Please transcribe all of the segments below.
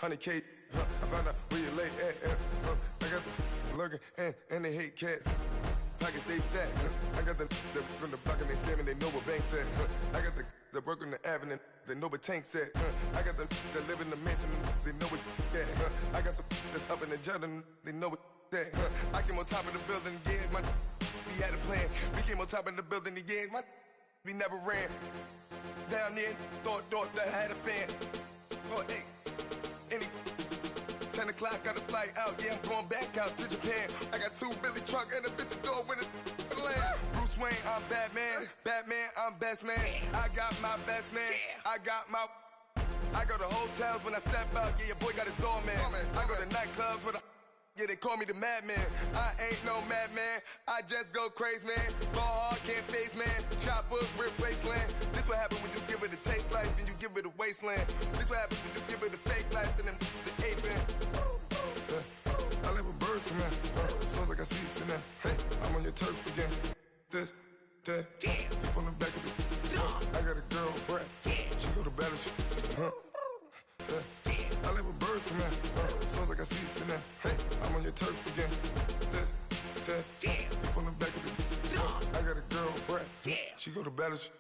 100K. I found out where you lay at. I got the lurking and they hate cats. Pockets stay fat. I got the from the block and they scamming, they know what banks at. I got the work on the avenue, they know what tanks at. I got the that live in the mansion, they know what that. I got some that's up in the Jordan, they know what that. I came on top of the building, yeah, my we had a plan. We came on top of the building, yeah, my we never ran. Down there, thought that I had a fan. Oh, hey, any 10 o'clock, got a flight out, yeah, I'm going back out to Japan. I got 2 Billy truck and a bitch door with a land. Bruce Wayne, I'm Batman. Batman, I'm best man. I got my best man. I go to hotels when I step out, yeah, your boy got a doorman. I go to nightclubs with a yeah, they call me the madman. I ain't no madman, I just go crazy, man. Ball hard, can't face, man. Choppers, rip wasteland. This what happens when you give it a taste life and you give it a wasteland. This what happens when you give it a fake life and then the ape man. I live with birds come in. Sounds like I see it in there. Hey, I'm on your turf again. This, that, you from the back of the I got a girl, Brad. She go to battleship. I live with birds come in. Sounds like I see it in there. Hey, I'm on your turf again. This, that, you from the back of the I got a girl, Brad. She go to battleship.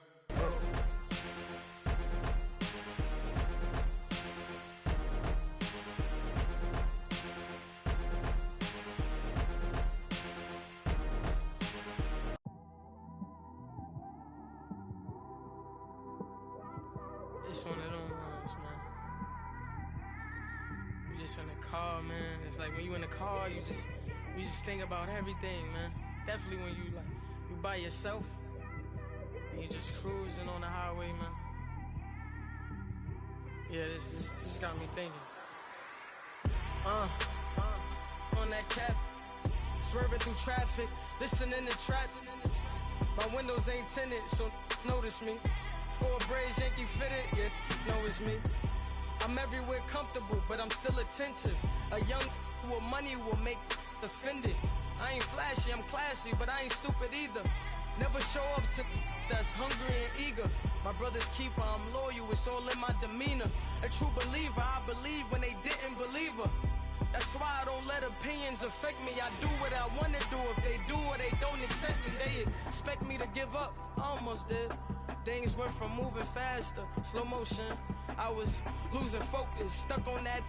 It's one of them ones, man. You just in the car, man. It's like when you in the car, you just think about everything, man. Definitely when you by yourself and you just cruising on the highway, man. Yeah, this got me thinking. On that cap, swerving through traffic, listening to trap. My windows ain't tinted, so notice me. 4 braids, Yankee fitted, yeah, know it's me. I'm everywhere comfortable, but I'm still attentive. A young with money will make offended. I ain't flashy, I'm classy, but I ain't stupid either. Never show up to that's hungry and eager. My brother's keeper, I'm loyal, it's all in my demeanor. A true believer, I believe when they didn't believe her. That's why I don't let opinions affect me. I do what I want to do. If they do or they don't accept me, they expect me to give up. I almost did. Things went from moving faster, slow motion. I was losing focus, stuck on that.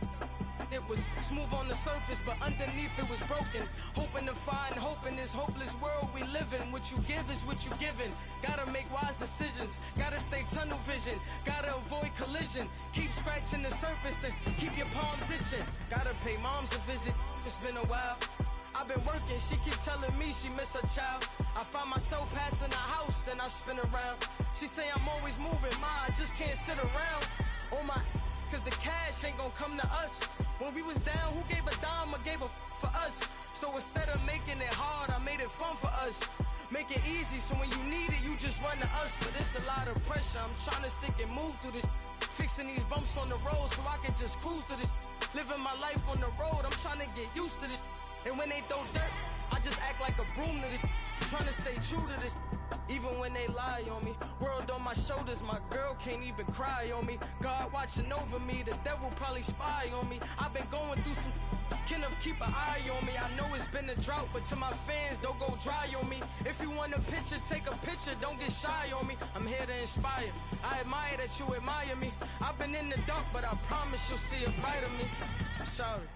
It was smooth on the surface, but underneath it was broken. Hoping to find hope in this hopeless world we live in. What you give is what you given. Gotta make wise decisions, gotta stay tunnel vision, gotta avoid collision. Keep scratching the surface and keep your palms itching. Gotta pay moms a visit, it's been a while. I've been working, she keep telling me she miss her child. I find myself passing the house, then I spin around. She say I'm always moving, ma, I just can't sit around. Oh my, cause the cash ain't gon' come to us. When we was down, who gave a dime or gave a for us? So instead of making it hard, I made it fun for us. Make it easy, so when you need it, you just run to us. But it's a lot of pressure, I'm trying to stick and move through this. Fixing these bumps on the road so I can just cruise to this. Living my life on the road, I'm trying to get used to this. And when they throw dirt, I just act like a broom to this. Trying to stay true to this. Even when they lie on me, world on my shoulders, my girl can't even cry on me. God watching over me, the devil probably spy on me. I've been going through some, Kenneth keep an eye on me. I know it's been a drought, but to my fans, don't go dry on me. If you want a picture, take a picture, don't get shy on me. I'm here to inspire, I admire that you admire me. I've been in the dark, but I promise you'll see a brighter me. I'm sorry.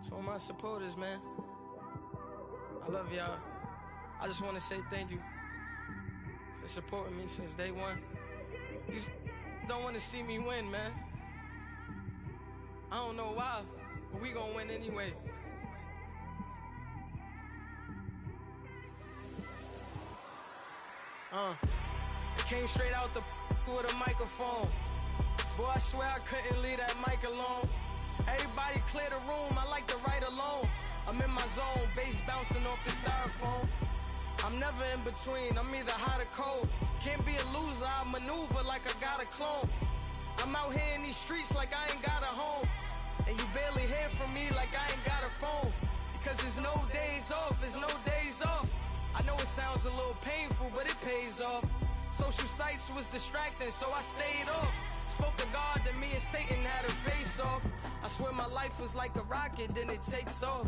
To all my supporters, man, I love y'all. I just want to say thank you for supporting me since day one. You don't want to see me win, man. I don't know why, but we gonna win anyway. It came straight out the with a microphone. Boy, I swear I couldn't leave that mic alone. Everybody clear the room, I like to write alone. I'm in my zone, bass bouncing off the styrofoam. I'm never in between, I'm either hot or cold. Can't be a loser, I maneuver like I got a clone. I'm out here in these streets like I ain't got a home. And you barely hear from me like I ain't got a phone. Because there's no days off, there's no days off. I know it sounds a little painful, but it pays off. Social sites was distracting, so I stayed off. Spoke to God, then me and Satan had a face off. I swear my life was like a rocket, then it takes off.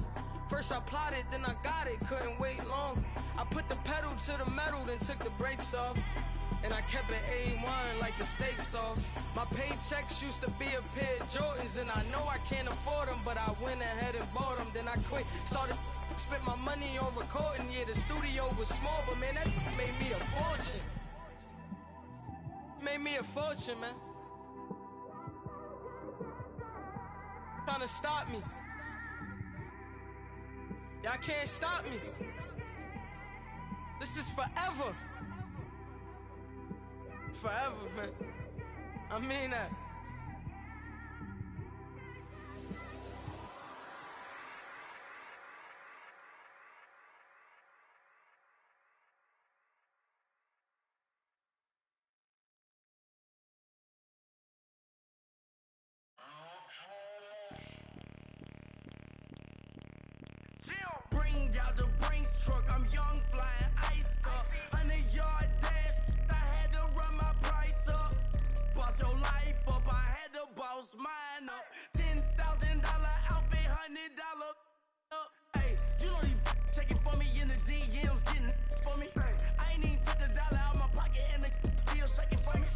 First I plotted, then I got it, couldn't wait long. I put the pedal to the metal, then took the brakes off. And I kept it A1 like the steak sauce. My paychecks used to be a pair of Jordans, and I know I can't afford them, but I went ahead and bought them. Then I quit, started spent my money on recording. Yeah, the studio was small, but man, that made me a fortune. Made me a fortune, man. Trying to stop me. Y'all can't stop me. This is forever. Forever, man. I mean that. Bring out the Brinks truck, I'm young, flying ice up. 100-yard dash, I had to run my price up. Boss your life up, I had to boss mine up. $10,000 outfit, $100 up. Hey, you know these checking for me in the DMs, getting for me. I ain't even took the dollar out my pocket and the still shaking for me.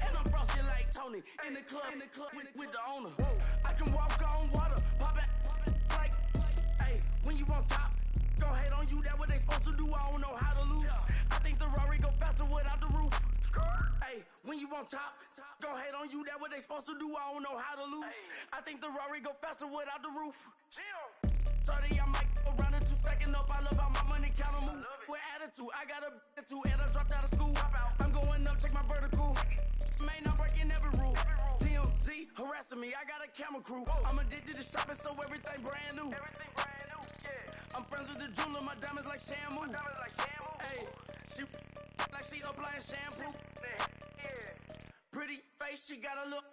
And I'm frosty like Tony in the club with the owner. I can walk on water, pop it like. When you on top, go hate on you, that what they supposed to do, I don't know how to lose. I think the Rari go faster without the roof. Hey, when you on top, go hate on you, that what they supposed to do, I don't know how to lose. I think the Rari go faster without the roof. 30, I might go around the two, stacking up, I love how my money count on move. With attitude, I got a attitude, and I dropped out of school. I'm going up, check my vertical. Man, I'm breaking every rule. TMZ harassing me, I got a camera crew. I'm addicted to shopping, so everything brand new. I'm friends with the jeweler, my diamonds like Shamu. Hey, she like she applying shampoo. Pretty face, she got a look.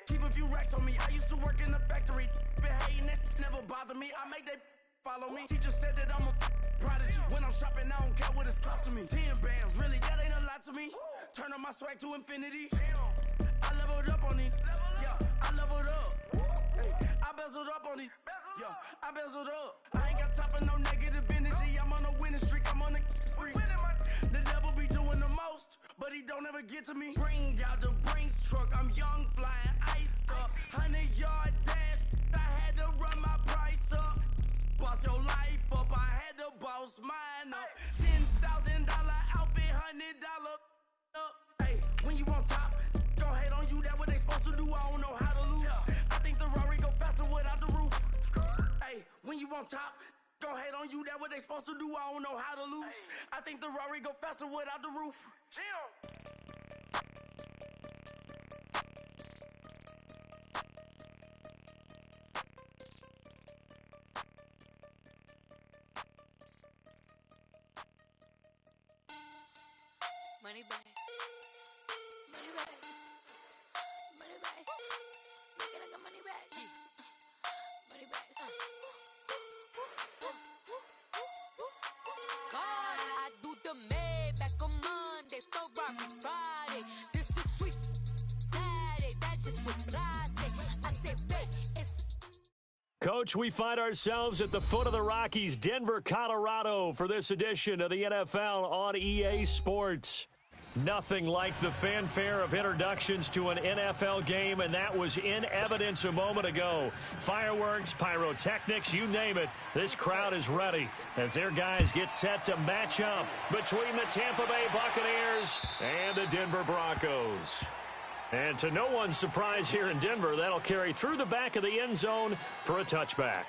Keep a few racks on me. I used to work in the factory. Been hating it, never bother me. I make they follow me. Teacher said that I'm a prodigy. When I'm shopping, I don't care what it's costing me. 10 bands, really, that ain't a lot to me. Turn on my swag to infinity. I leveled up on these. Yeah, I leveled up. Hey, I bezeled up on these. Yeah, I bezeled up. I ain't got time for no negative energy. I'm on a winning streak. I'm on a spree. The devil be doing the most, but he don't ever get to me. Bring out the Brinks truck. I'm young, flying ice up. 100-yard dash. I had to run my price up. Boss your life up. I had to boss mine up. $10,000 outfit, $100 up. Hey, when you on top, go hate on you. That what they supposed to do. I don't know how to lose. I think the Rari go faster without the roof. Hey, when you on top, go hate on you. That what they supposed to do. I don't know how to lose. I think the Rari go faster without the roof. Money back. Money back. Money back. Make it like a money back. Money back. God, I do the Maybach on Monday, Ferrari Friday. This is sweet Saturday. That's just what plastic. I said, babe, it's. Coach, we find ourselves at the foot of the Rockies, Denver, Colorado, for this edition of the NFL on EA Sports. Nothing like the fanfare of introductions to an NFL game, and that was in evidence a moment ago. Fireworks, pyrotechnics, you name it. This crowd is ready as their guys get set to match up between the Tampa Bay Buccaneers and the Denver Broncos. And to no one's surprise here in Denver, that'll carry through the back of the end zone for a touchback.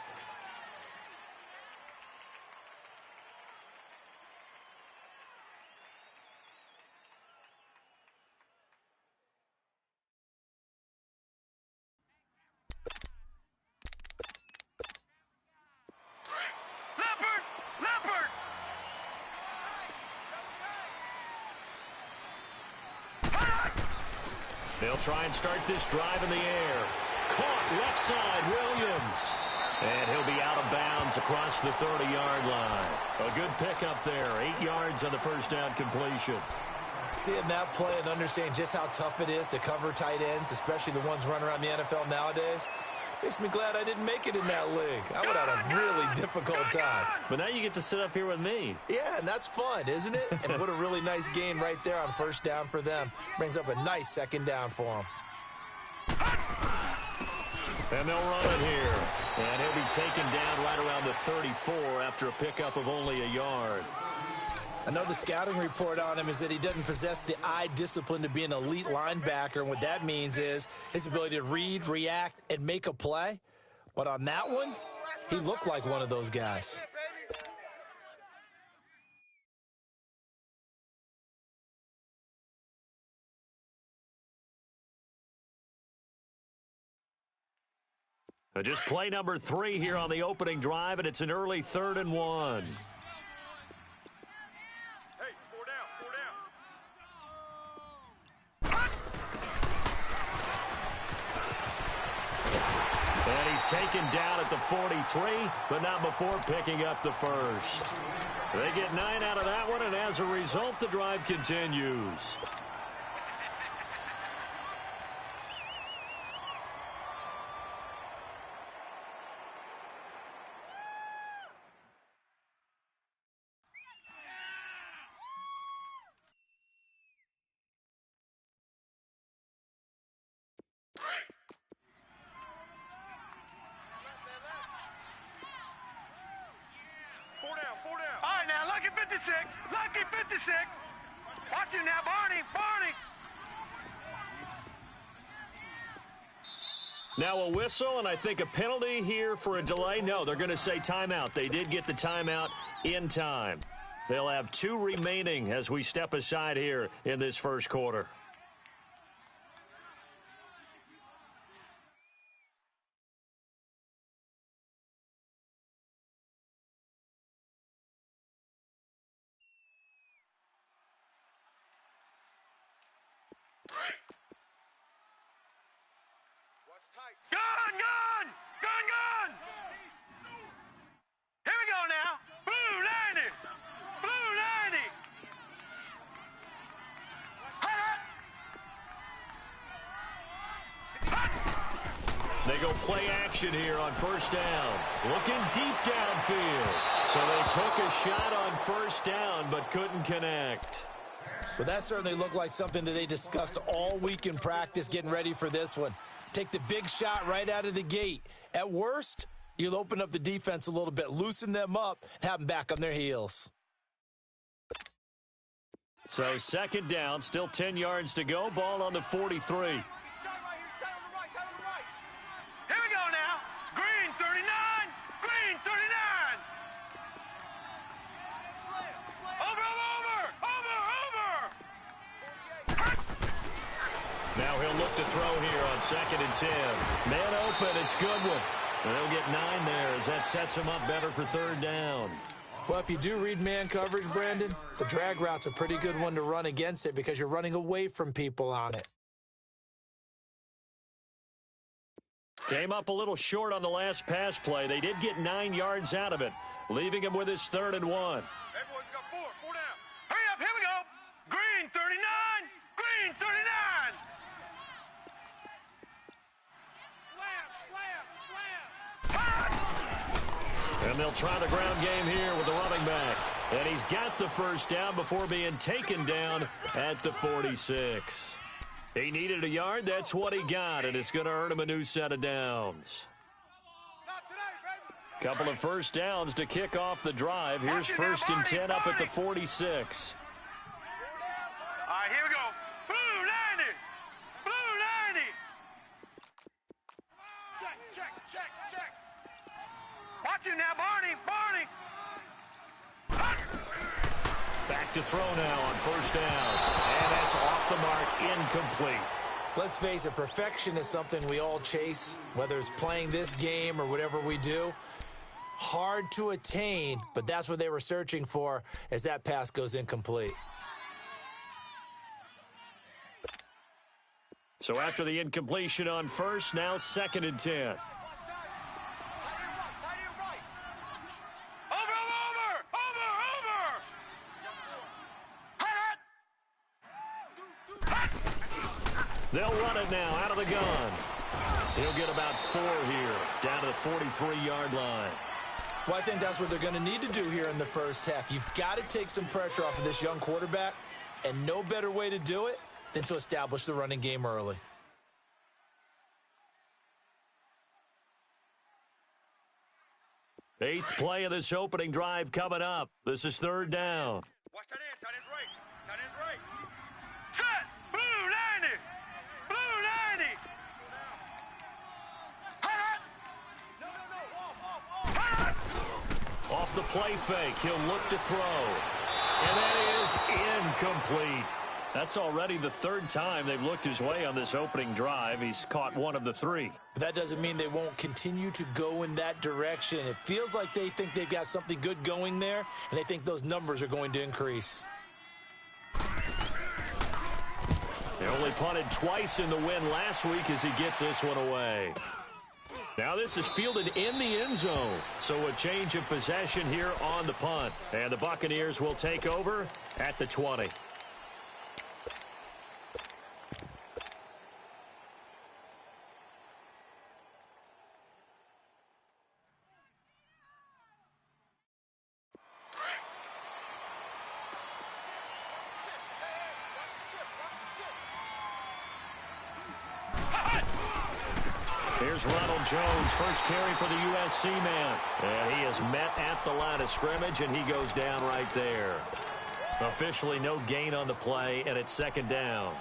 They'll try and start this drive in the air. Caught left side, Williams. And he'll be out of bounds across the 30-yard line. A good pickup there, 8 yards on the first down completion. seeing that play and understanding just how tough it is to cover tight ends, especially the ones running around the NFL nowadays. Makes me glad I didn't make it in that league. I would have had a really difficult time. But now you get to sit up here with me. Yeah, and that's fun, isn't it? And what a really nice gain right there on first down for them. Brings up a nice second down for them. And they'll run it here. And he'll be taken down right around the 34 after a pickup of only a yard. I know the scouting report on him is that he doesn't possess the eye discipline to be an elite linebacker, and what that means is his ability to read, react, and make a play. But on that one, he looked like one of those guys. Just play number 3 here on the opening drive, and it's an early 3rd and 1. And he's taken down at the 43, but not before picking up the first. They get 9 out of that one, and as a result, the drive continues. All right, now, lucky 56. Lucky 56. Watch him now, Barney. Barney. Now a whistle, and I think a penalty here for a delay. No, they're going to say timeout. They did get the timeout in time. They'll have 2 remaining as we step aside here in this first quarter. Gun, gun! Gun, gun! Here we go now. Blue 90. Blue 90. They go play action here on first down. Looking deep downfield. So they took a shot on first down but couldn't connect. Well, that certainly looked like something that they discussed all week in practice getting ready for this one. Take the big shot right out of the gate. At worst, you'll open up the defense a little bit, loosen them up, and have them back on their heels. So second down, still 10 yards to go. Ball on the 43. Here we go now. Green 39. Green 39. Over, over, over, over. Now he'll look to throw here on 2nd and 10. Man open, it's Goodwin. And they'll get 9 there as that sets him up better for 3rd down. Well, if you do read man coverage, Brandon, the drag route's a pretty good one to run against it because you're running away from people on it. Came up a little short on the last pass play. They did get 9 yards out of it, leaving him with his 3rd and 1. Everyone's got 4 down. Hurry up, here we go. Green 39. Green 39. And they'll try the ground game here with the running back. And he's got the first down before being taken down at the 46. He needed a yard. That's what he got, and it's going to earn him a new set of downs. Couple of first downs to kick off the drive. Here's 1st and 10 up at the 46. All right, here we go. Blue 90. Blue 90. Check. Watch him now, Barney. Barney. Back to throw now on first down. And that's off the mark, incomplete. Let's face it, perfection is something we all chase, whether it's playing this game or whatever we do. Hard to attain, but that's what they were searching for as that pass goes incomplete. So after the incompletion on first, now 2nd and 10. They'll run it now out of the gun. He'll get about 4 here, down to the 43-yard line. Well, I think that's what they're going to need to do here in the first half. You've got to take some pressure off of this young quarterback, and no better way to do it than to establish the running game early. Eighth play of this opening drive coming up. This is third down. Watch tight end. Tight end's right. Tight end's right. Set. Blue 90. Blue 90. Hot. No. Hot. Off the play fake, he'll look to throw. And that is incomplete. That's already the third time they've looked his way on this opening drive. He's caught one of the 3. But that doesn't mean they won't continue to go in that direction. It feels like they think they've got something good going there, and they think those numbers are going to increase. They only punted twice in the win last week as he gets this one away. Now this is fielded in the end zone, so a change of possession here on the punt. And the Buccaneers will take over at the 20. Here's Ronald Jones, first carry for the USC man. And he is met at the line of scrimmage, and he goes down right there. Officially no gain on the play, and it's second down.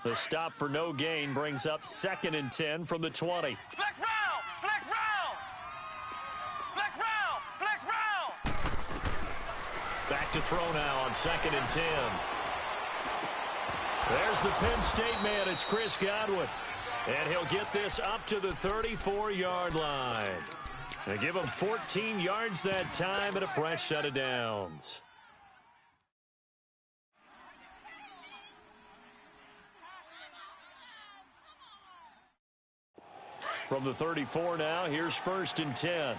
The stop for no gain brings up 2nd and 10 from the 20. Flex round. Flex round. Flex round. Flex round. Back to throw now on 2nd and 10. There's the Penn State man. It's Chris Godwin. And he'll get this up to the 34-yard line. They give him 14 yards that time and a fresh set of downs. From the 34 now, here's 1st and 10.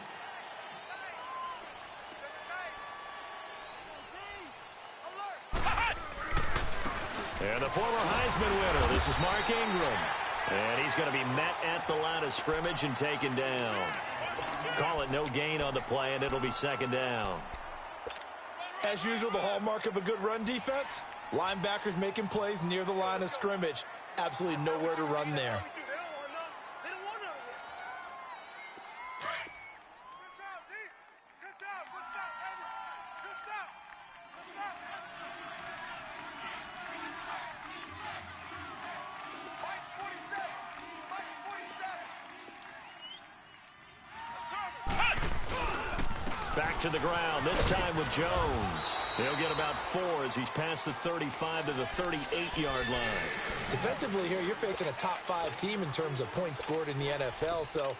And the former Heisman winner, this is Mark Ingram. And he's going to be met at the line of scrimmage and taken down. Call it no gain on the play, and it'll be 2nd down. As usual, the hallmark of a good run defense, linebackers making plays near the line of scrimmage. Absolutely nowhere to run there. Back to the ground, this time with Jones. He'll get about 4 as he's past the 35 to the 38-yard line. Defensively here, you're facing a top 5 team in terms of points scored in the NFL. So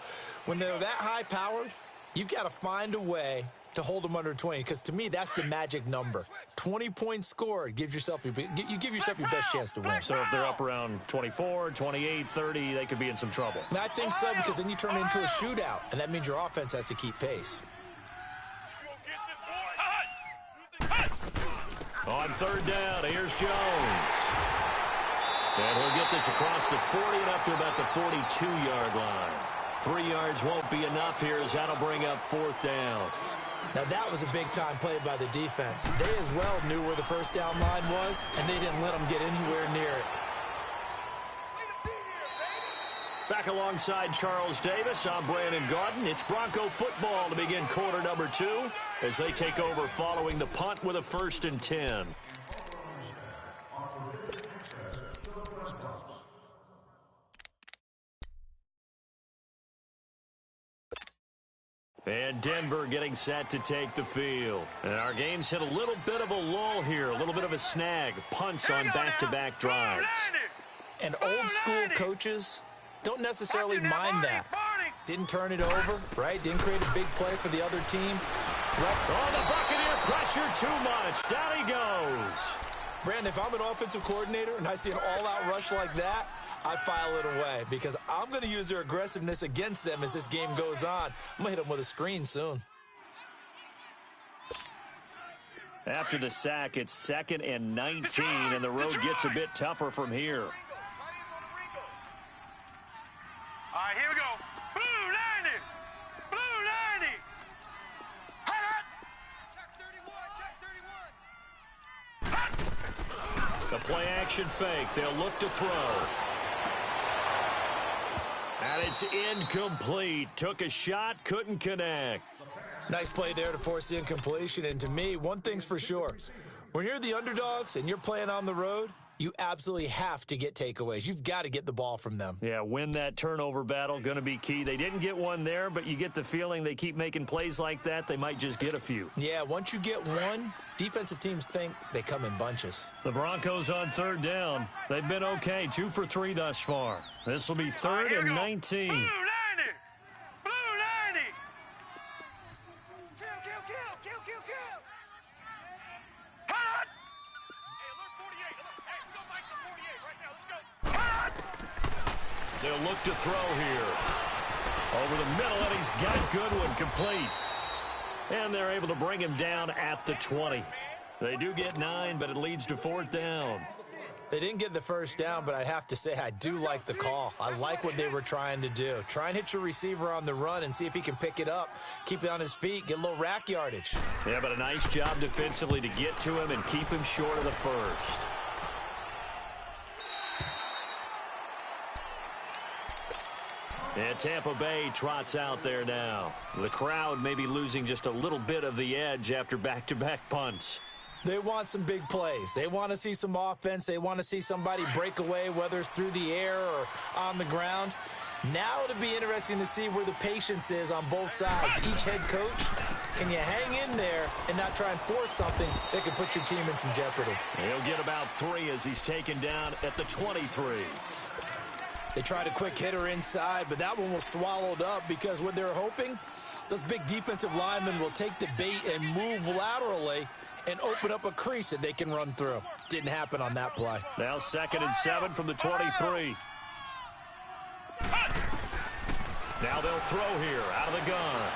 when they're that high-powered, you've got to find a way to hold them under 20, because to me, that's the magic number. 20 points scored gives yourself you give yourself your best chance to win. So if they're up around 24, 28, 30, they could be in some trouble. And I think so, because then you turn it into a shootout, and that means your offense has to keep pace. On 3rd down, here's Jones. And he'll get this across the 40 and up to about the 42-yard line. 3 yards won't be enough here as that'll bring up 4th down. Now, that was a big-time play by the defense. They as well knew where the first down line was, and they didn't let them get anywhere near it. Back alongside Charles Davis, I'm Brandon Gaudin. It's Bronco football to begin quarter number 2 as they take over following the punt with a 1st and 10. And Denver getting set to take the field. And our game's hit a little bit of a lull here, a little bit of a snag. Punts on back-to-back drives. And old-school coaches don't necessarily mind that. Didn't turn it over, right? Didn't create a big play for the other team. Oh, the Buccaneer pressure too much. Down he goes. Brandon, if I'm an offensive coordinator and I see an all-out rush like that, I file it away because I'm going to use their aggressiveness against them as this game goes on. I'm going to hit them with a screen soon. After the sack, it's 2nd and 19, and the road gets a bit tougher from here. All right, here we go. Blue 90. Blue 90. Hot. Check 31. The play action fake. They'll look to throw. And it's incomplete. Took a shot, couldn't connect. Nice play there to force the incompletion. And to me, one thing's for sure. When you're the underdogs and you're playing on the road, you absolutely have to get takeaways. You've got to get the ball from them. Yeah, win that turnover battle, going to be key. They didn't get one there, but you get the feeling they keep making plays like that, they might just get a few. Yeah, once you get one, defensive teams think they come in bunches. The Broncos on 3rd down. They've been okay, 2 for 3 thus far. This will be 3rd and 19. Blue 90. Blue 90. Kill. Hot. Hey, alert 48. Hey, we're going back to 48 right now. Let's go. Hot. They'll look to throw here. Over the middle, and he's got Goodwin complete. And they're able to bring him down at the 20. They do get 9, but it leads to 4th down. They didn't get the first down, but I have to say I do like the call. I like what they were trying to do. Try and hit your receiver on the run and see if he can pick it up, keep it on his feet, get a little rack yardage. Yeah, but a nice job defensively to get to him and keep him short of the first. And Tampa Bay trots out there now. The crowd may be losing just a little bit of the edge after back-to-back punts. They want some big plays. They want to see some offense. They want to see somebody break away, whether it's through the air or on the ground. Now it'll be interesting to see where the patience is on both sides. Each head coach, can you hang in there and not try and force something that could put your team in some jeopardy? He'll get about 3 as he's taken down at the 23. They tried a quick hitter inside, but that one was swallowed up because what they're hoping, those big defensive linemen will take the bait and move laterally and open up a crease that they can run through. Didn't happen on that play. Now 2nd and 7 from the 23. Now they'll throw here out of the gun.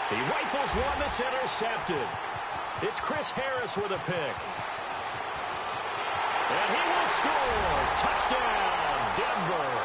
He rifles one that's intercepted. It's Chris Harris with a pick. And he will score. Touchdown, Denver.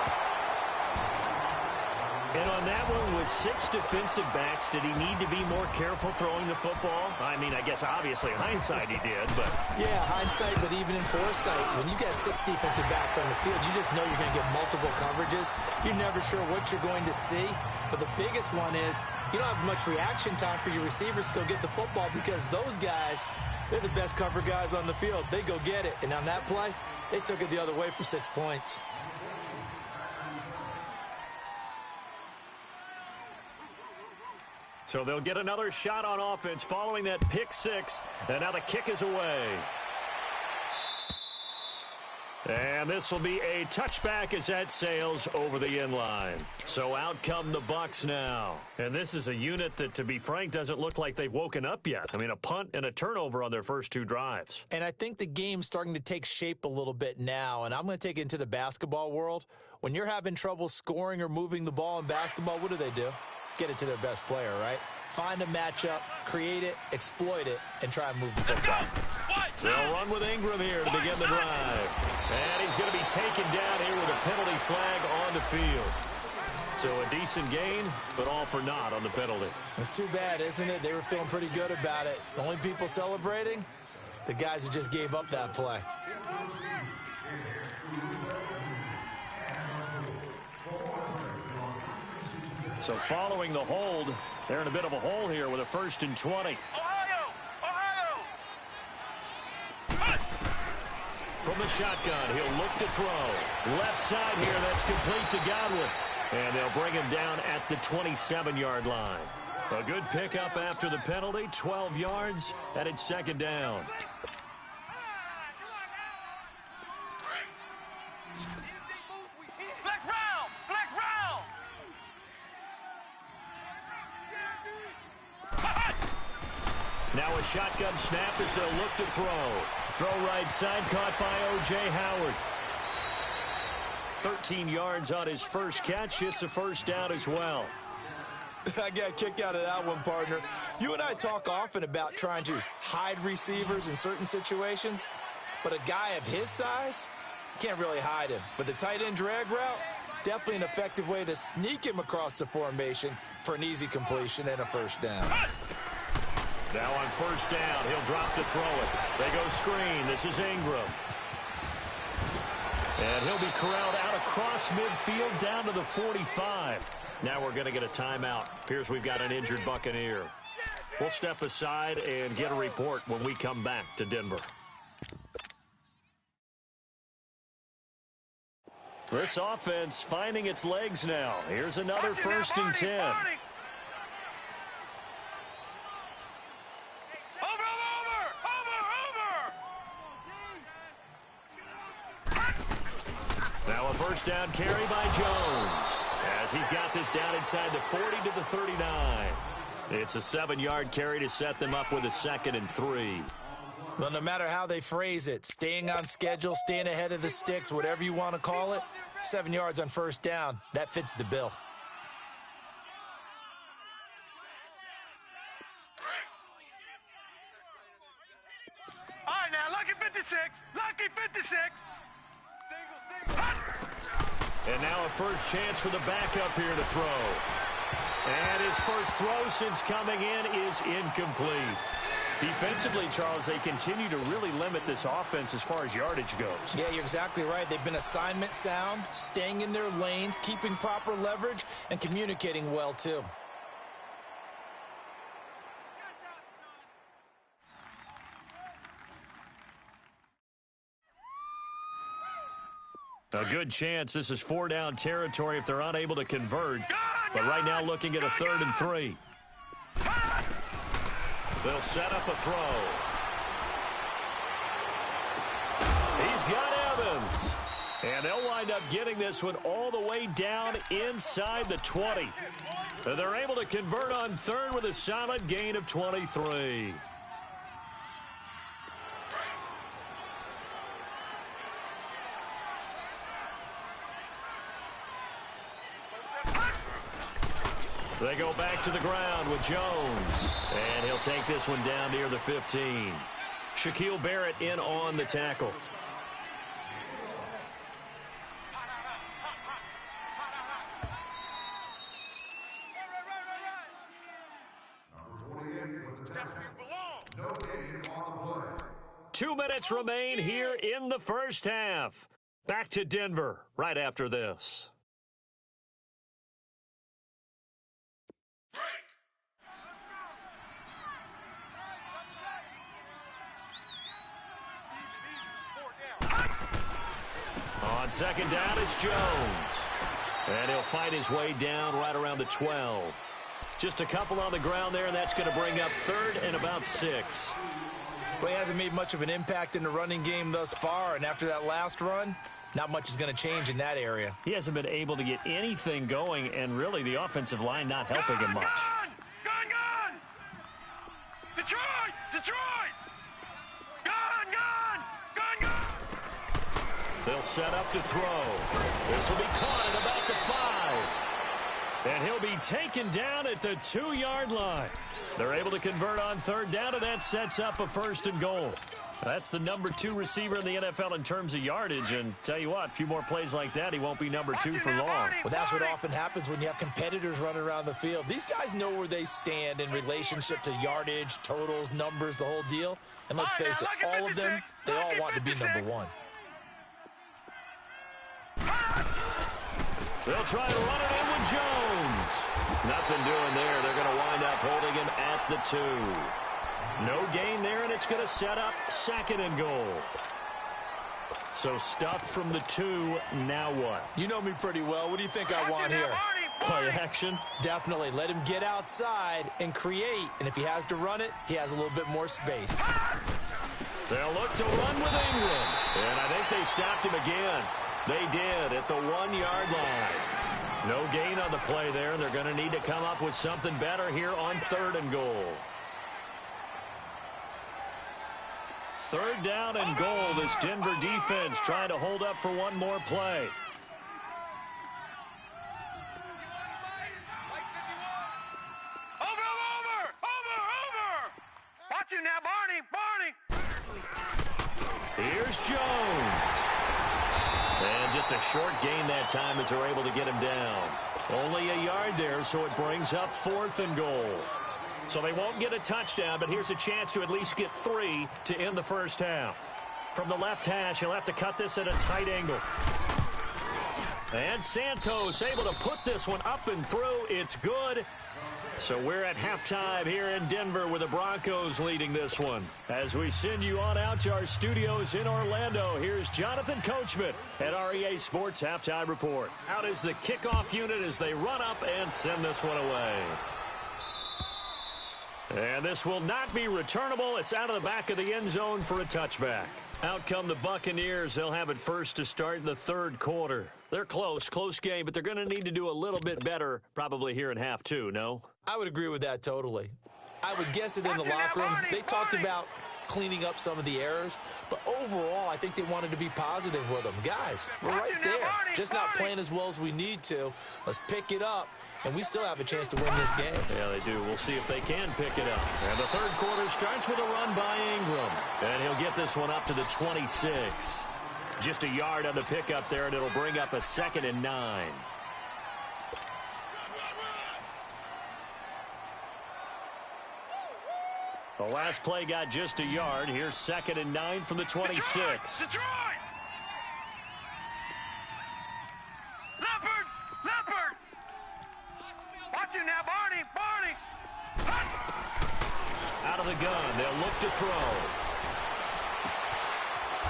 And on that one, with 6 defensive backs, did he need to be more careful throwing the football? I mean, I guess obviously hindsight he did, but... Yeah, hindsight, but even in foresight, when you got 6 defensive backs on the field, you just know you're going to get multiple coverages. You're never sure what you're going to see. But the biggest one is you don't have much reaction time for your receivers to go get the football because those guys, they're the best cover guys on the field. They go get it. And on that play, they took it the other way for 6 points. So they'll get another shot on offense following that pick 6. And now the kick is away. And this will be a touchback as that sails over the end line. So out come the Bucs now. And this is a unit that, to be frank, doesn't look like they've woken up yet. I mean, a punt and a turnover on their first 2 drives. And I think the game's starting to take shape a little bit now. And I'm going to take it into the basketball world. When you're having trouble scoring or moving the ball in basketball, what do? Get it to their best player, right? Find a matchup, create it, exploit it, and try and move the football. They'll run with Ingram here to begin the drive. And he's going to be taken down here with a penalty flag on the field. So a decent gain, but all for naught on the penalty. It's too bad, isn't it? They were feeling pretty good about it. The only people celebrating, the guys who just gave up that play. So following the hold, they're in a bit of a hole here with a 1st and 20. Ohio! From the shotgun, he'll look to throw. Left side here, that's complete to Godwin. And they'll bring him down at the 27-yard line. A good pickup after the penalty, 12 yards, and it's 2nd down. Flex round! Now a shotgun snap as they'll look to throw. Throw right side, caught by O.J. Howard. 13 yards on his first catch. It's a 1st down as well. I got a kick out of that one, partner. You and I talk often about trying to hide receivers in certain situations, but a guy of his size, can't really hide him. But the tight end drag route, definitely an effective way to sneak him across the formation for an easy completion and a first down. Now on first down, he'll drop to throw it. They go screen. This is Ingram. And he'll be corralled out across midfield down to the 45. Now we're going to get a timeout. Appears we've got an injured Buccaneer. We'll step aside and get a report when we come back to Denver. This offense finding its legs now. Here's another first and 10. Now a first down carry by Jones as he's got this down inside the 40 to the 39. It's a 7-yard carry to set them up with a 2nd and 3. Well, no matter how they phrase it, staying on schedule, staying ahead of the sticks, whatever you want to call it, 7 yards on first down, that fits the bill. All right, now, lucky 56. Lucky 56. And now a first chance for the backup here to throw. And his first throw since coming in is incomplete. Defensively, Charles, they continue to really limit this offense as far as yardage goes. Yeah, you're exactly right. They've been assignment sound, staying in their lanes, keeping proper leverage, and communicating well, too. A good chance this is 4-down territory if they're unable to convert. But right now looking at a 3rd and 3. They'll set up a throw. He's got Evans. And they'll wind up getting this one all the way down inside the 20. And they're able to convert on 3rd with a solid gain of 23. They go back to the ground with Jones. And he'll take this one down near the 15. Shaquille Barrett in on the tackle. No gain on the play. 2 minutes remain here in the first half. Back to Denver right after this. On second down, it's Jones. And he'll fight his way down right around the 12. Just a couple on the ground there, and that's going to bring up 3rd and about 6. Well, he hasn't made much of an impact in the running game thus far, and after that last run, not much is going to change in that area. He hasn't been able to get anything going, and really the offensive line not helping him much. Gun! Detroit! Detroit! Gun! They'll set up to throw. This will be caught at about the 5. And he'll be taken down at the 2-yard line. They're able to convert on 3rd down, and that sets up a 1st and goal. That's the number 2 receiver in the NFL in terms of yardage. And tell you what, a few more plays like that, he won't be number 2 for long. Well, that's what often happens when you have competitors running around the field. These guys know where they stand in relationship to yardage, totals, numbers, the whole deal. And let's face it, all of them, they all want to be number 1. They'll try to run it in with Jones. Nothing doing there. They're going to wind up holding him at the 2. No gain there, and it's going to set up 2nd and goal. So stuffed from the 2, now what? You know me pretty well. What do you think I want here? Play action? Definitely. Let him get outside and create, and if he has to run it, he has a little bit more space. They'll look to run with Ingram, and I think they stopped him again. They did at the 1-yard line. No gain on the play there. They're going to need to come up with something better here on 3rd and goal. 3rd down and goal. This Denver defense trying to hold up for one more play. Here's Jones. And just a short gain that time as they're able to get him down. Only a yard there, so it brings up 4th and goal. So they won't get a touchdown, but here's a chance to at least get 3 to end the first half. From the left hash, he'll have to cut this at a tight angle. And Santos able to put this one up and through. It's good. So we're at halftime here in Denver with the Broncos leading this one. As we send you on out to our studios in Orlando, here's Jonathan Coachman at REA Sports Halftime Report. Out is the kickoff unit as they run up and send this one away. And this will not be returnable. It's out of the back of the end zone for a touchback. Out come the Buccaneers. They'll have it first to start in the third quarter. They're close game, but they're going to need to do a little bit better probably here in half 2, no? I would agree with that totally. I would guess it in the locker room. They talked about cleaning up some of the errors, but overall, I think they wanted to be positive with them. Guys, we're right there. Just not playing as well as we need to. Let's pick it up, and we still have a chance to win this game. Yeah, they do. We'll see if they can pick it up. And the third quarter starts with a run by Ingram. And he'll get this one up to the 26. Just a yard on the pickup there, and it'll bring up a 2nd and 9. The last play got just a yard. Here's 2nd and 9 from the 26. Detroit! Leopard! Watch him now, Barney! Out of the gun. They'll look to throw.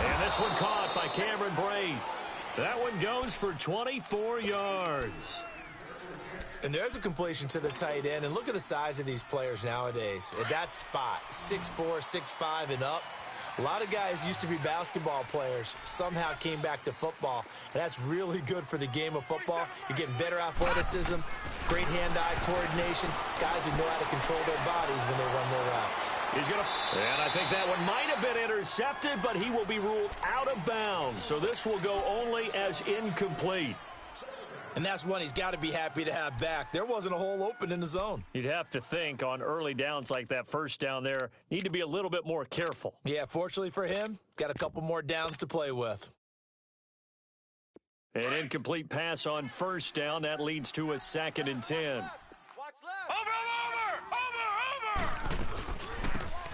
And this one caught by Cameron Brate. That one goes for 24 yards. And there's a completion to the tight end. And look at the size of these players nowadays. At that spot, 6'4", 6'5", and up. A lot of guys used to be basketball players, somehow came back to football. And that's really good for the game of football. You're getting better athleticism, great hand-eye coordination, guys who know how to control their bodies when they run their routes. And I think that one might have been intercepted, but he will be ruled out of bounds. So this will go only as incomplete. And that's one he's got to be happy to have back. There wasn't a hole open in the zone. You'd have to think on early downs like that first down there, need to be a little bit more careful. Yeah, fortunately for him, got a couple more downs to play with. An incomplete pass on first down. That leads to a 2nd and 10. Over!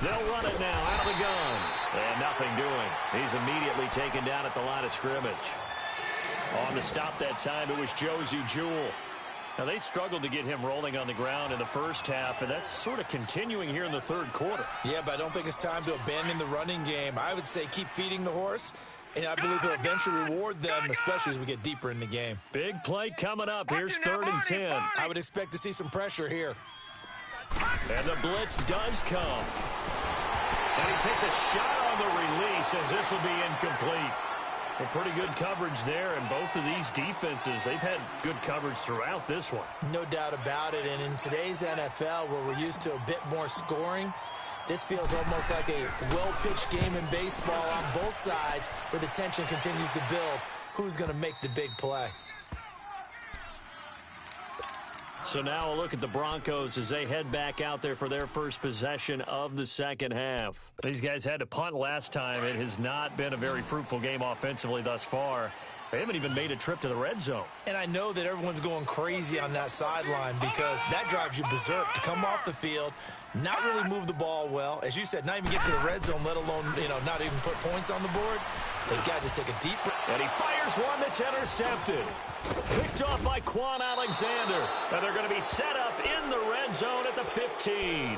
They'll run it now out of the gun. And nothing doing. He's immediately taken down at the line of scrimmage. On the stop that time, it was Josie Jewell. Now, they struggled to get him rolling on the ground in the first half, and that's sort of continuing here in the third quarter. Yeah, but I don't think it's time to abandon the running game. I would say keep feeding the horse, and I believe he'll eventually reward them, especially as we get deeper in the game. Big play coming up. Here's 3rd and 10. I would expect to see some pressure here. And the blitz does come. And he takes a shot on the release as this will be incomplete. Well, pretty good coverage there, and both of these defenses, they've had good coverage throughout this one. No doubt about it, and in today's NFL, where we're used to a bit more scoring, this feels almost like a well-pitched game in baseball on both sides where the tension continues to build. Who's going to make the big play? So now a look at the Broncos as they head back out there for their first possession of the second half. These guys had to punt last time. It has not been a very fruitful game offensively thus far. They haven't even made a trip to the red zone. And I know that everyone's going crazy on that sideline because that drives you berserk to come off the field, not really move the ball well. As you said, not even get to the red zone, let alone, not even put points on the board. They've got to just take a deep breath. And he fires one that's intercepted. Picked off by Quan Alexander. And they're going to be set up in the red zone at the 15.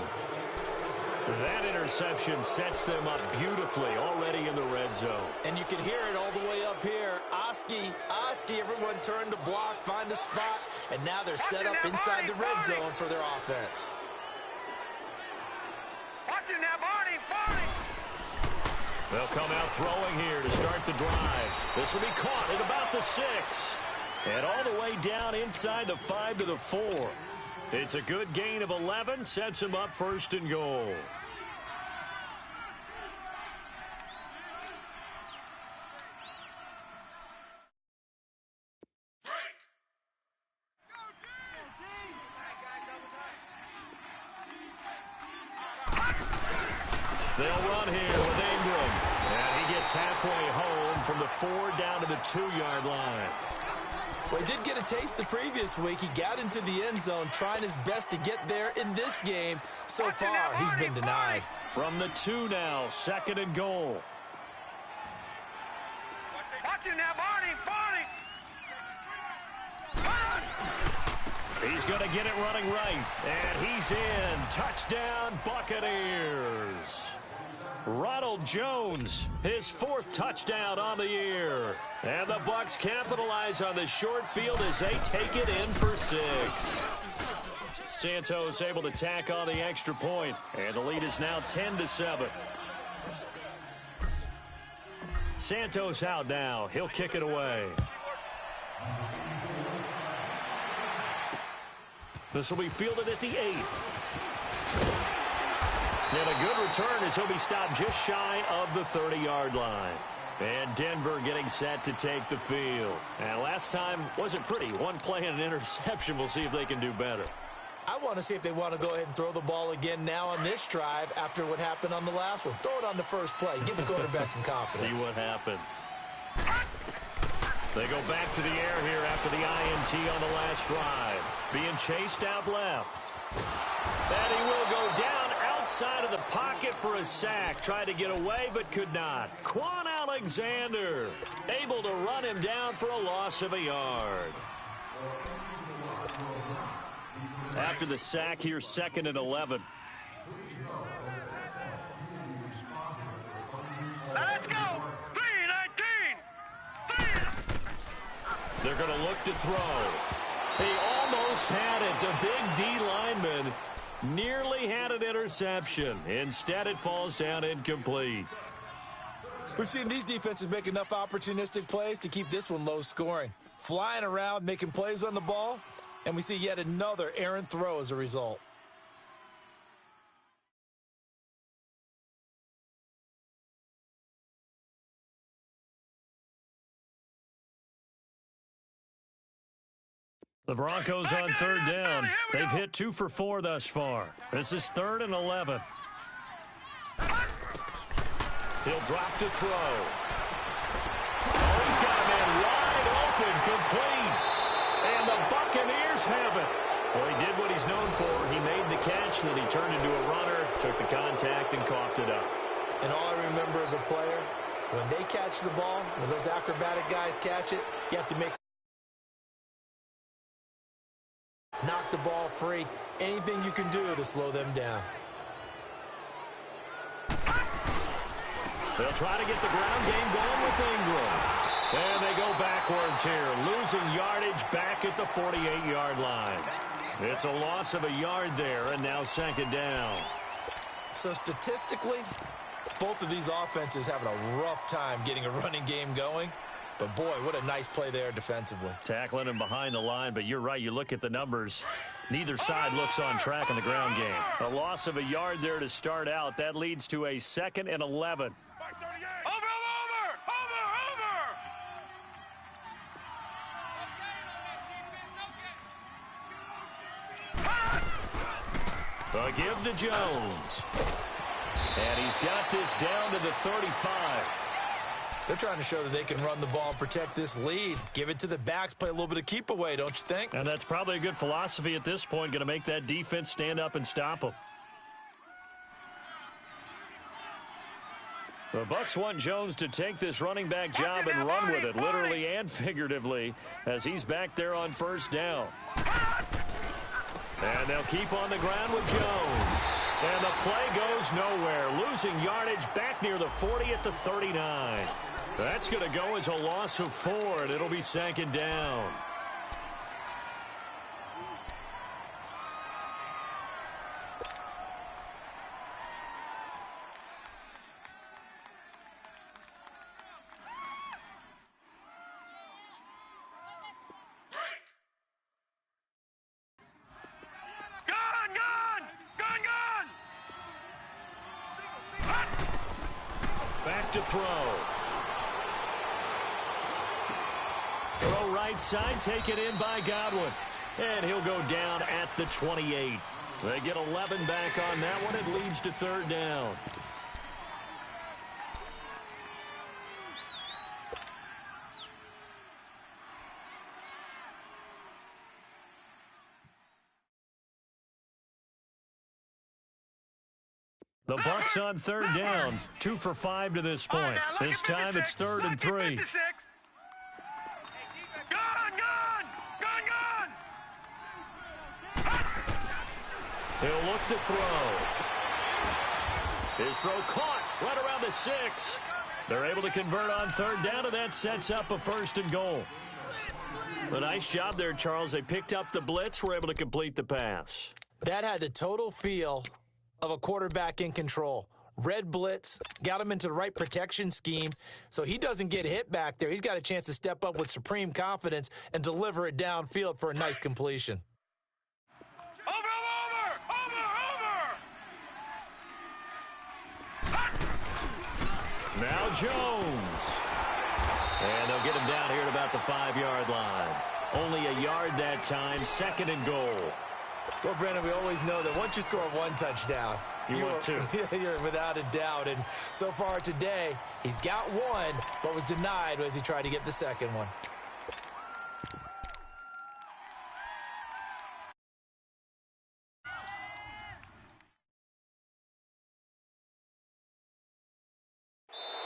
That interception sets them up beautifully already in the red zone. And you can hear it all the way up here. Oski, everyone turned to block, find a spot, and now they're set up inside the red zone for their offense. Watch it now, Barney! They'll come out throwing here to start the drive. This will be caught at about the 6. And all the way down inside the 5 to the 4. It's a good gain of 11, sets him up 1st and goal. They'll run here with Ingram. And he gets halfway home from the 4 down to the 2-yard line. Well, he did get a taste the previous week. He got into the end zone, trying his best to get there in this game. So far, he's been denied. From the 2 now, 2nd and goal. Watch him now, Barney. He's going to get it running right. And he's in. Touchdown, Buccaneers. Ronald Jones, his 4th touchdown on the year. And the Bucs capitalize on the short field as they take it in for 6. Santos able to tack on the extra point, and the lead is now 10-7. Santos out now. He'll kick it away. This will be fielded at the 8. And a good return as he'll be stopped just shy of the 30-yard line. And Denver getting set to take the field. And last time wasn't pretty. One play and an interception. We'll see if they can do better. I want to see if they want to go ahead and throw the ball again now on this drive after what happened on the last one. Throw it on the first play. Give the quarterback some confidence. See what happens. They go back to the air here after the INT on the last drive. Being chased out left. And he will go down outside of the pocket for a sack. Tried to get away but could not. Quan Alexander able to run him down for a loss of a yard. After the sack here, 2nd and 11. Let's go. 3-19. They're going to look to throw. He almost had it. The big D lineman nearly had an interception. Instead, it falls down incomplete. We've seen these defenses make enough opportunistic plays to keep this one low scoring. Flying around, making plays on the ball, and we see yet another errant throw as a result. The Broncos on 3rd down. They've hit 2 for 4 thus far. This is 3rd and 11. He'll drop to throw. Oh, he's got a man wide open, complete. And the Buccaneers have it. Well, he did what he's known for. He made the catch, then he turned into a runner, took the contact, and coughed it up. And all I remember as a player, when they catch the ball, when those acrobatic guys catch it, you have to knock the ball free. Anything you can do to slow them down. They'll try to get the ground game going with Ingram. And they go backwards here, losing yardage back at the 48-yard line. It's a loss of a yard there, and now 2nd down. So statistically, both of these offenses having a rough time getting a running game going. But, boy, what a nice play there defensively. Tackling him behind the line, but you're right. You look at the numbers. Neither side looks on track in the ground game. A loss of a yard there to start out. That leads to a 2nd and 11. The give to Jones. And he's got this down to the 35. They're trying to show that they can run the ball and protect this lead. Give it to the backs, play a little bit of keep away, don't you think? And that's probably a good philosophy at this point, going to make that defense stand up and stop them. The Bucs want Jones to take this running back job and run with it, literally and figuratively, as he's back there on 1st down. And they'll keep on the ground with Jones. And the play goes nowhere, losing yardage back near the 40 at the 39. That's going to go as a loss of 4, and it'll be 2nd down. Back to throw. Throw right side, taken in by Godwin. And he'll go down at the 28. They get 11 back on that one. It leads to 3rd down. The Bucs on third down, 2 for 5 to this point. This time it's 3rd and 3. He'll look to throw. His throw caught right around the 6. They're able to convert on third down, and that sets up a 1st and goal. A nice job there, Charles. They picked up the blitz, were able to complete the pass. That had the total feel of a quarterback in control. Red blitz, got him into the right protection scheme, so he doesn't get hit back there. He's got a chance to step up with supreme confidence and deliver it downfield for a nice completion. Now Jones. And they'll get him down here at about the 5-yard line. Only a yard that time, 2nd and goal. Well, Brandon, we always know that once you score one touchdown, you're without a doubt. And so far today, he's got one, but was denied as he tried to get the second one.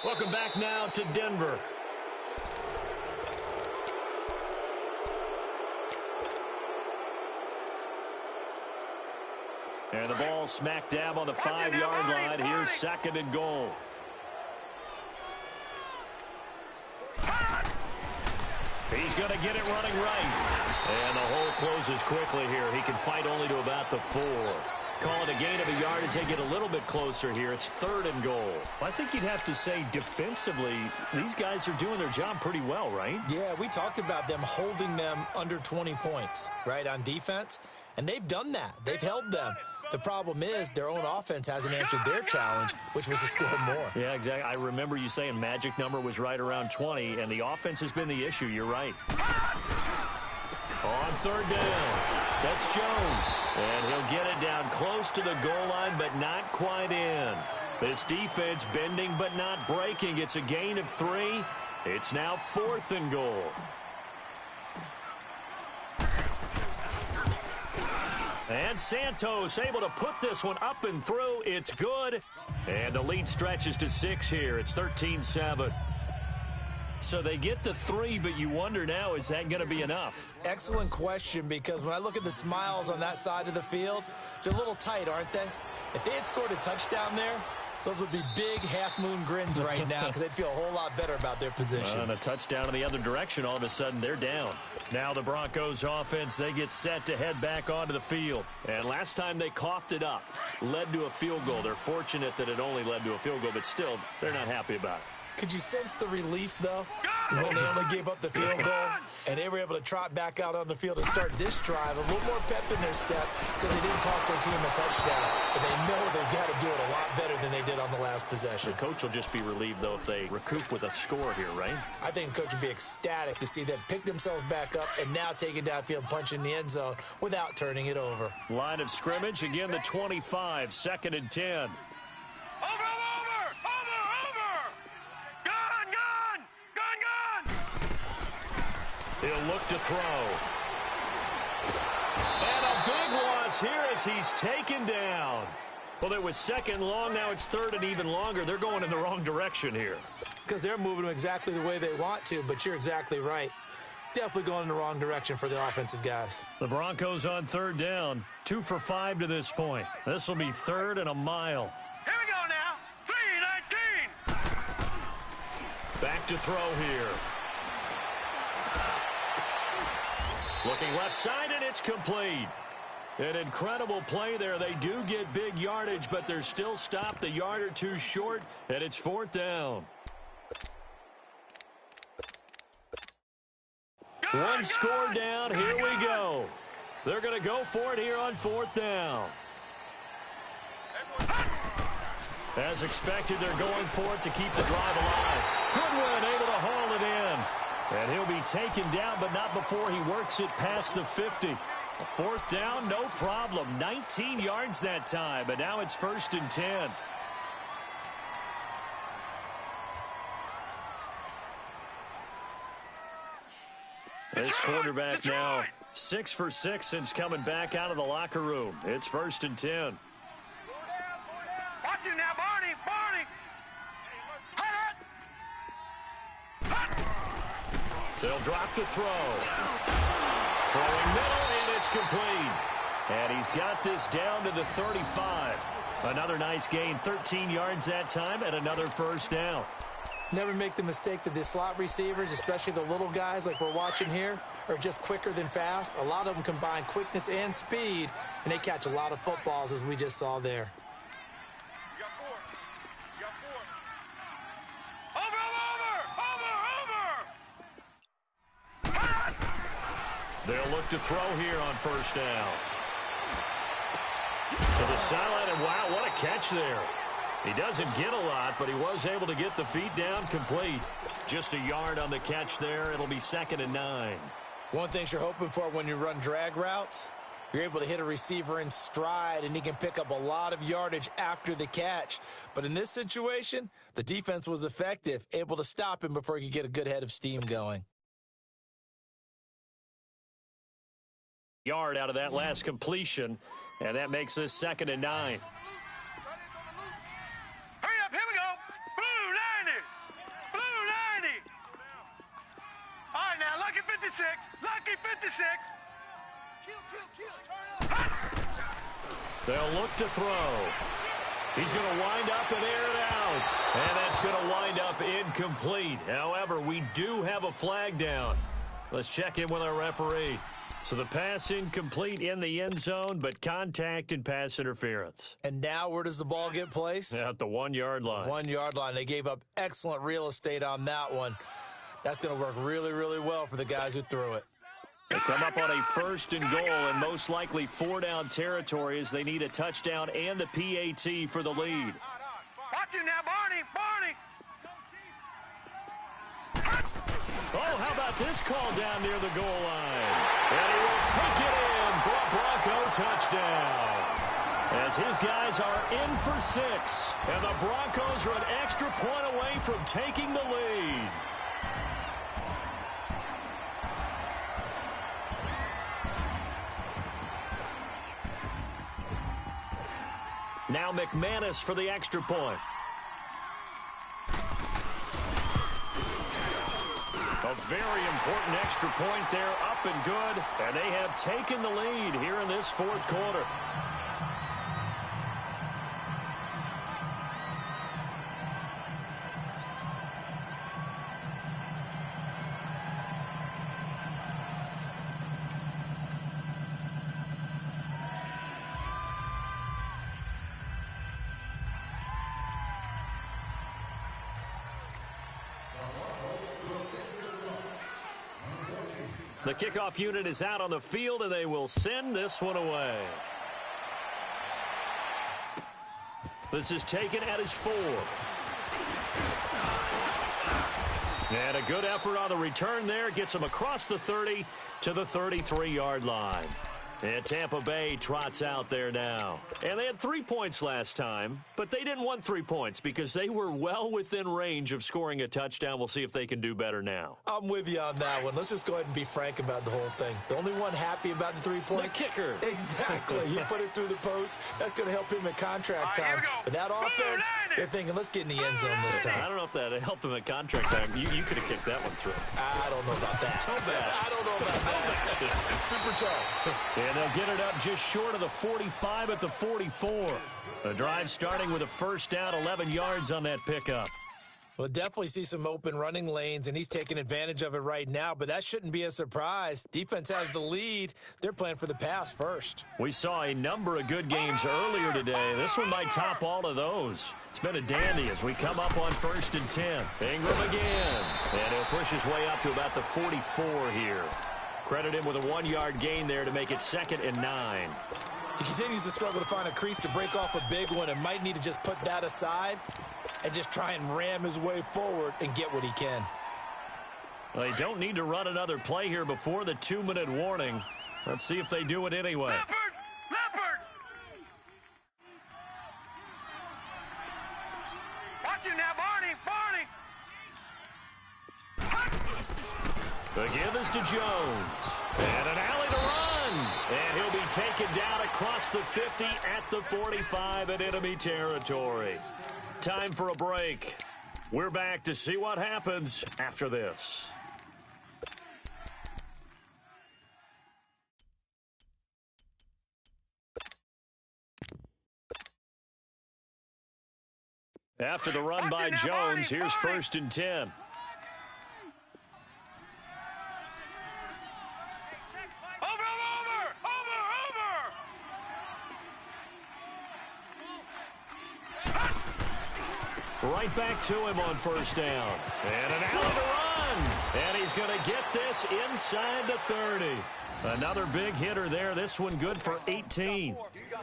Welcome back now to Denver. And the ball smack dab on the 5-yard line. Here's 2nd and goal. He's going to get it running right. And the hole closes quickly here. He can fight only to about the 4. Call it a gain of a yard as they get a little bit closer here. It's 3rd and goal. I think you'd have to say defensively, these guys are doing their job pretty well, right? Yeah, we talked about them holding them under 20 points, right, on defense. And they've done that. They've held them. The problem is their own offense hasn't answered their challenge, which was to score more. Yeah, exactly. I remember you saying magic number was right around 20, and the offense has been the issue. You're right. On third down, that's Jones. And he'll get it down close to the goal line, but not quite in. This defense bending but not breaking. It's a gain of 3. It's now 4th and goal. And Santos able to put this one up and through. It's good. And the lead stretches to 6 here. It's 13-7. So they get the 3, but you wonder now, is that going to be enough? Excellent question, because when I look at the smiles on that side of the field, they're a little tight, aren't they? If they had scored a touchdown there, those would be big half-moon grins right now because they'd feel a whole lot better about their position. And a touchdown in the other direction, all of a sudden they're down. Now the Broncos offense, they get set to head back onto the field. And last time they coughed it up, led to a field goal. They're fortunate that it only led to a field goal, but still, they're not happy about it. Could you sense the relief, though, when they only gave up the field goal and they were able to trot back out on the field and start this drive? A little more pep in their step because they didn't cost their team a touchdown. But they know they've got to do it a lot better than they did on the last possession. The coach will just be relieved, though, if they recoup with a score here, right? I think the coach would be ecstatic to see them pick themselves back up and now take it downfield and punch in the end zone without turning it over. Line of scrimmage, again the 25, 2nd and 10. He'll look to throw. And a big loss here as he's taken down. Well, it was 2nd long. Now it's 3rd and even longer. They're going in the wrong direction here. Because they're moving them exactly the way they want to, but you're exactly right. Definitely going in the wrong direction for the offensive guys. The Broncos on 3rd down. 2 for 5 to this point. This will be 3rd and a mile. Here we go now. 3-19. Back to throw here. Looking left side, and it's complete. An incredible play there. They do get big yardage, but they're still stopped a yard or 2 short, and it's 4th down. One score down. Here we go. They're going to go for it here on 4th down. As expected, they're going for it to keep the drive alive. Goodwin able to haul it in. And he'll be taken down, but not before he works it past the 50. A 4th down, no problem. 19 yards that time, but now it's 1st and 10. This quarterback now 6 for 6 since coming back out of the locker room. It's 1st and 10. Watch it They'll drop to throw. Throwing middle, and it's complete. And he's got this down to the 35. Another nice gain, 13 yards that time, and another first down. Never make the mistake that the slot receivers, especially the little guys like we're watching here, are just quicker than fast. A lot of them combine quickness and speed, and they catch a lot of footballs, as we just saw there. You got four. You got four. Over. They'll look to throw here on first down. To the sideline, and wow, what a catch there. He doesn't get a lot, but he was able to get the feet down complete. Just a yard on the catch there. It'll be 2nd and 9. One thing you're hoping for when you run drag routes, you're able to hit a receiver in stride, and he can pick up a lot of yardage after the catch. But in this situation, the defense was effective, able to stop him before he could get a good head of steam going. Yard out of that last completion, and that makes this 2nd and 9. Hurry up, here we go. Blue 90. Blue 90. All right, now, lucky 56. Lucky 56. Turn up. They'll look to throw. He's going to wind up and air it out. And that's going to wind up incomplete. However, we do have a flag down. Let's check in with our referee. So the pass incomplete in the end zone, but contact and pass interference. And now where does the ball get placed? At the 1-yard line. 1-yard line. They gave up excellent real estate on that one. That's going to work really, really well for the guys who threw it. They come up on a 1st and goal and most likely 4-down territory as they need a touchdown and the PAT for the lead. Watch him now, Barney. Barney. Oh, how about this call down near the goal line? And he will take it in for a Bronco touchdown. As his guys are in for 6. And the Broncos are an extra point away from taking the lead. Now McManus for the extra point. A very important extra point there, up and good. And they have taken the lead here in this 4th quarter. The kickoff unit is out on the field, and they will send this one away. This is taken at his 4. And a good effort on the return there. Gets him across the 30 to the 33-yard line. And Tampa Bay trots out there now. And they had 3 points last time, but they didn't want 3 points because they were well within range of scoring a touchdown. We'll see if they can do better now. I'm with you on that one. Let's just go ahead and be frank about the whole thing. The only one happy about the 3-point? The kicker. Exactly. He put it through the post. That's going to help him in contract time. But that offense, they're thinking, let's get in the end zone this time. I don't know if that helped him at contract time. You could have kicked that one through. I don't know about that. I don't know about that. Super tall. And they'll get it up just short of the 45 at the 44. The drive starting with a first down, 11 yards on that pickup. We'll definitely see some open running lanes, and he's taking advantage of it right now, but that shouldn't be a surprise. Defense has the lead. They're playing for the pass first. We saw a number of good games earlier today. This one might top all of those. It's been a dandy as we come up on 1st and 10. Ingram again. And he'll push his way up to about the 44 here. Credit him with a 1-yard gain there to make it 2nd and 9. He continues to struggle to find a crease to break off a big one and might need to just put that aside and just try and ram his way forward and get what he can. Well, they don't need to run another play here before the 2-minute warning. Let's see if they do it anyway. Leopard! Watch him now, Barney! The give is to Jones. And an alley to run. And he'll be taken down across the 50 at the 45 in enemy territory. Time for a break. We're back to see what happens after this. After the run by Jones, here's 1st and 10. Right back to him on 1st down. And an alley to run. And he's going to get this inside the 30. Another big hitter there. This one good for 18.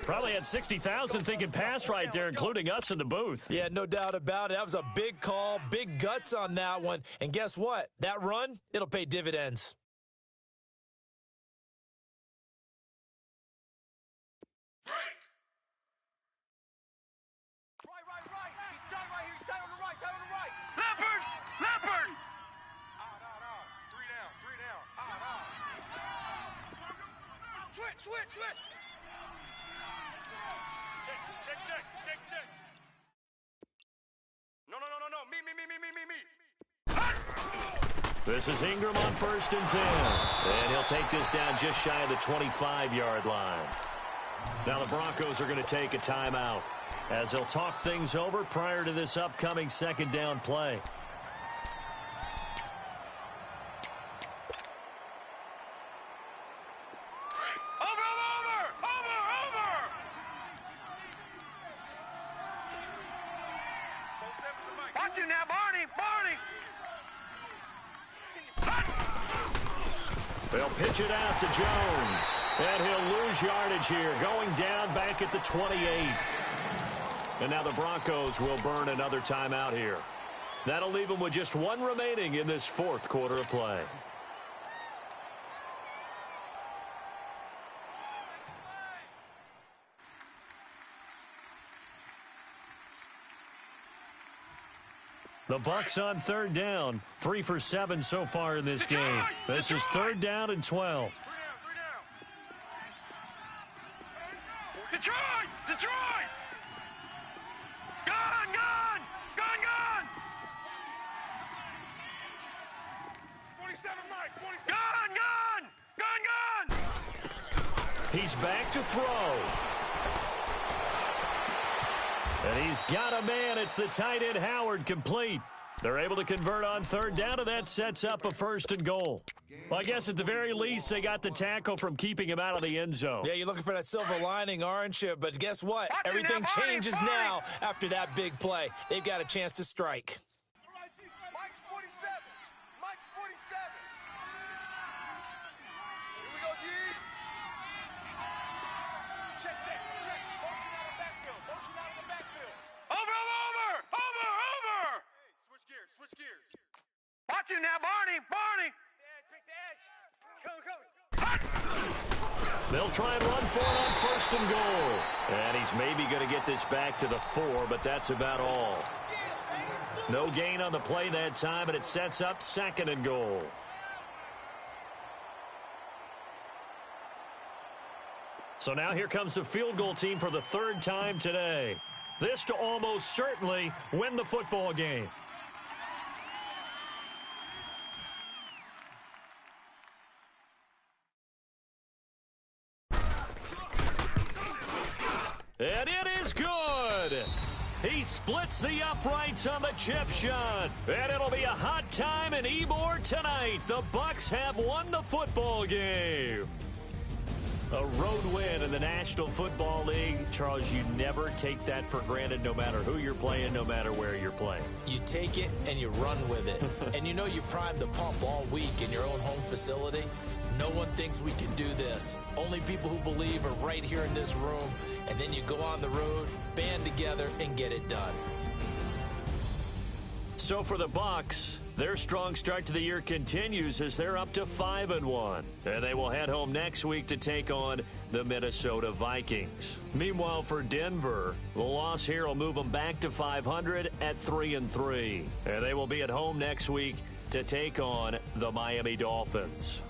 Probably had 60,000 thinking pass right there, including us in the booth. Yeah, no doubt about it. That was a big call, big guts on that one. And guess what? That run, it'll pay dividends. Switch. Check. No. Me. This is Ingram on 1st and 10. And he'll take this down just shy of the 25-yard line. Now the Broncos are going to take a timeout as they'll talk things over prior to this upcoming 2nd down play. Watch it now, Barney! They'll pitch it out to Jones. And he'll lose yardage here, going down back at the 28. And now the Broncos will burn another timeout here. That'll leave them with just one remaining in this 4th quarter of play. The Bucs on 3rd down, 3 for 7 so far in this game. This is 3rd down and 12. Detroit! Gone! 47, Mike, 47. Gone! He's back to throw. And he's got a man. It's the tight end Howard, complete. They're able to convert on 3rd down, and that sets up a 1st and goal. Well, I guess at the very least, they got the tackle from keeping him out of the end zone. Yeah, you're looking for that silver lining, aren't you? But guess what? Everything changes now after that big play. They've got a chance to strike. Mike's 47. Here we go, D. Check. Motion out of the backfield. Over! Hey, switch gears. Watch it now, Barney. Pick the edge. Come. They'll try and run for it on 1st and goal. And he's maybe going to get this back to the 4, but that's about all. No gain on the play that time, and it sets up 2nd and goal. So now here comes the field goal team for the 3rd time today. This to almost certainly win the football game. And it is good. He splits the uprights on the chip shot. And it'll be a hot time in Ybor tonight. The Bucs have won the football game. A road win in the National Football League. Charles, you never take that for granted, no matter who you're playing, no matter where you're playing. You take it and you run with it. And you know you primed the pump all week in your own home facility. No one thinks we can do this. Only people who believe are right here in this room. And then you go on the road, band together, and get it done. So for the Bucs, their strong start to the year continues as they're up to 5-1. And they will head home next week to take on the Minnesota Vikings. Meanwhile, for Denver, the loss here will move them back to 500 at 3-3. And they will be at home next week to take on the Miami Dolphins.